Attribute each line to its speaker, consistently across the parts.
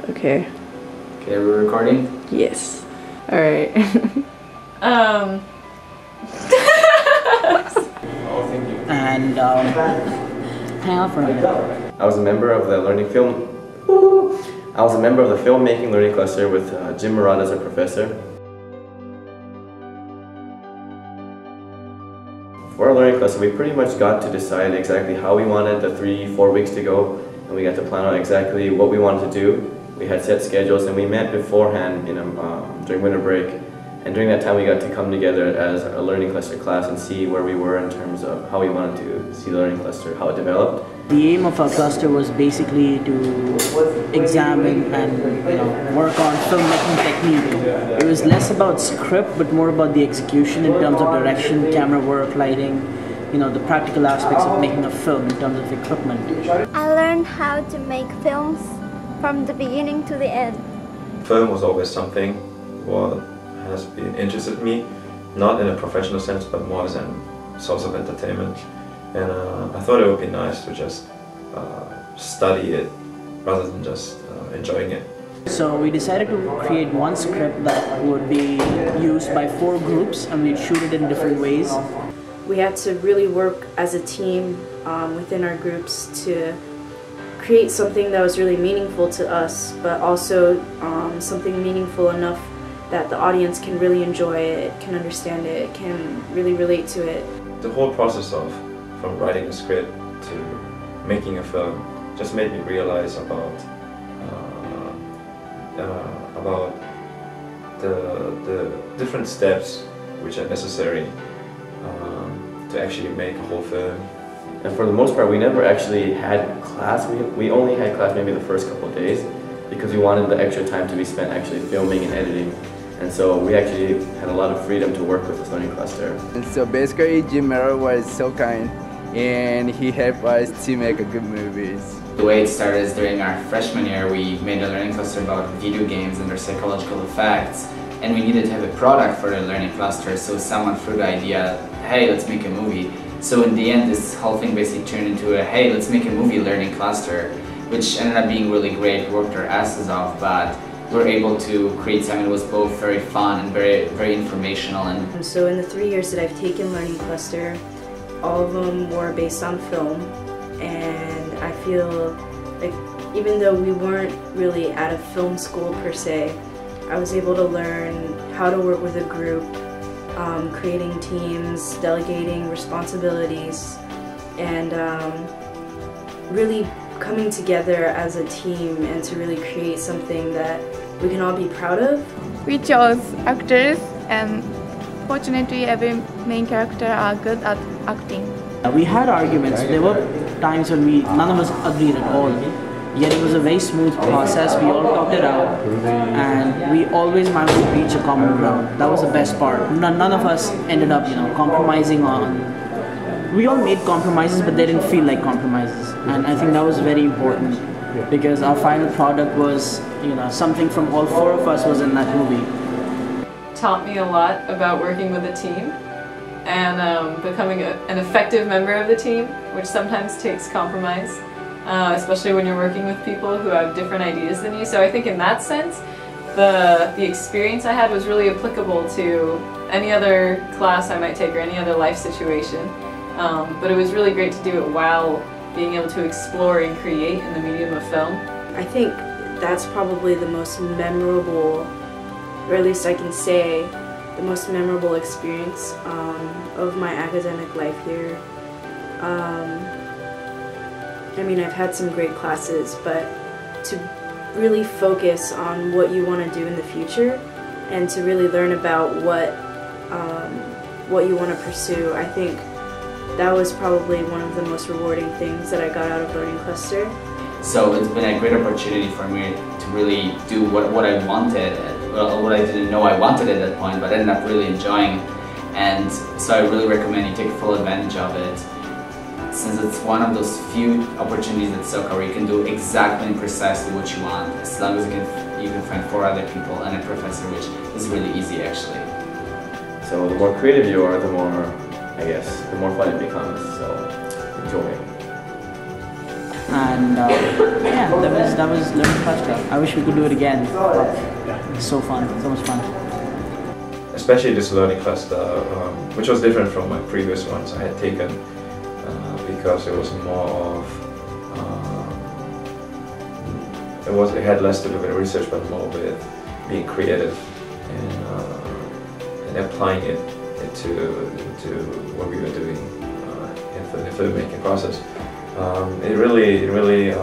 Speaker 1: Okay.
Speaker 2: Okay, we're recording?
Speaker 1: Yes. Alright.
Speaker 3: And hang on for a minute.
Speaker 4: I was a member of the Filmmaking Learning Cluster with Jim Murad as a professor. For our learning cluster, we pretty much got to decide exactly how we wanted the 3-4 weeks to go, and we got to plan out exactly what we wanted to do. We had set schedules, and we met beforehand during winter break. And during that time, we got to come together as a learning cluster class and see where we were in terms of how we wanted to see the learning cluster, how it developed.
Speaker 3: The aim of our cluster was basically to examine and work on filmmaking technique. It was less about script, but more about the execution in terms of direction, camera work, lighting, the practical aspects of making a film in terms of equipment.
Speaker 5: I learned how to make films from the beginning to the end.
Speaker 6: Film was always something what has been interested me, not in a professional sense, but more as a source of entertainment. And I thought it would be nice to just study it rather than just enjoying it.
Speaker 3: So we decided to create one script that would be used by 4 groups, and we'd shoot it in different ways.
Speaker 1: We had to really work as a team within our groups to create something that was really meaningful to us, but also something meaningful enough that the audience can really enjoy it, can understand it, can really relate to it.
Speaker 6: The whole process from writing a script to making a film just made me realize about the different steps which are necessary to actually make a whole film.
Speaker 4: And for the most part, we never actually had class. We only had class maybe the first couple of days because we wanted the extra time to be spent actually filming and editing. And so we actually had a lot of freedom to work with this learning cluster.
Speaker 7: And so basically Jim Murad was so kind and he helped us to make good movies.
Speaker 2: The way it started is during our freshman year, we made a learning cluster about video games and their psychological effects. And we needed to have a product for the learning cluster, so someone threw the idea, hey, let's make a movie. So in the end, this whole thing basically turned into a, hey, let's make a movie learning cluster, which ended up being really great, worked our asses off, but we were able to create something that was both very fun and very informational. And
Speaker 1: so in the 3 years that I've taken Learning Cluster, all of them were based on film, and I feel like even though we weren't really at a film school per se, I was able to learn how to work with a group, creating teams, delegating responsibilities, and really coming together as a team and to really create something that we can all be proud of.
Speaker 8: We chose actors, and fortunately every main character are good at acting.
Speaker 3: We had arguments. There were times when none of us agreed at all. Yet it was a very smooth process. We all talked it out, and we always managed to reach a common ground. That was the best part. None of us ended up, compromising on. We all made compromises, but they didn't feel like compromises, and I think that was very important because our final product was, something from all 4 of us was in that movie.
Speaker 9: Taught me a lot about working with a team and becoming an effective member of the team, which sometimes takes compromise. Especially when you're working with people who have different ideas than you. So I think in that sense, the experience I had was really applicable to any other class I might take or any other life situation. But it was really great to do it while being able to explore and create in the medium of film.
Speaker 1: I think that's probably the most memorable, or at least I can say, the most memorable experience of my academic life here. I mean, I've had some great classes, but to really focus on what you want to do in the future and to really learn about what you want to pursue, I think that was probably one of the most rewarding things that I got out of Learning Cluster.
Speaker 2: so it's been a great opportunity for me to really do what I wanted, well, what I didn't know I wanted at that point, but ended up really enjoying. And so I really recommend you take full advantage of it, since it's one of those few opportunities at SoCal where you can do exactly and precisely what you want, as long as you can find 4 other people and a professor, which is really easy actually.
Speaker 4: So the more creative you are, the more, I guess, the more fun it becomes, so enjoy.
Speaker 3: and yeah, that was learning cluster. I wish we could do it again. It's so fun, so much fun.
Speaker 6: Especially this learning cluster, which was different from my previous ones I had taken, because it was more of it had less to do with research, but more with being creative and applying it to what we were doing in the filmmaking process. It really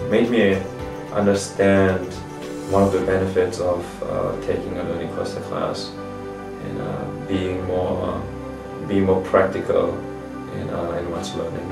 Speaker 6: made me understand one of the benefits of taking a learning cluster class and being more practical in one's learning.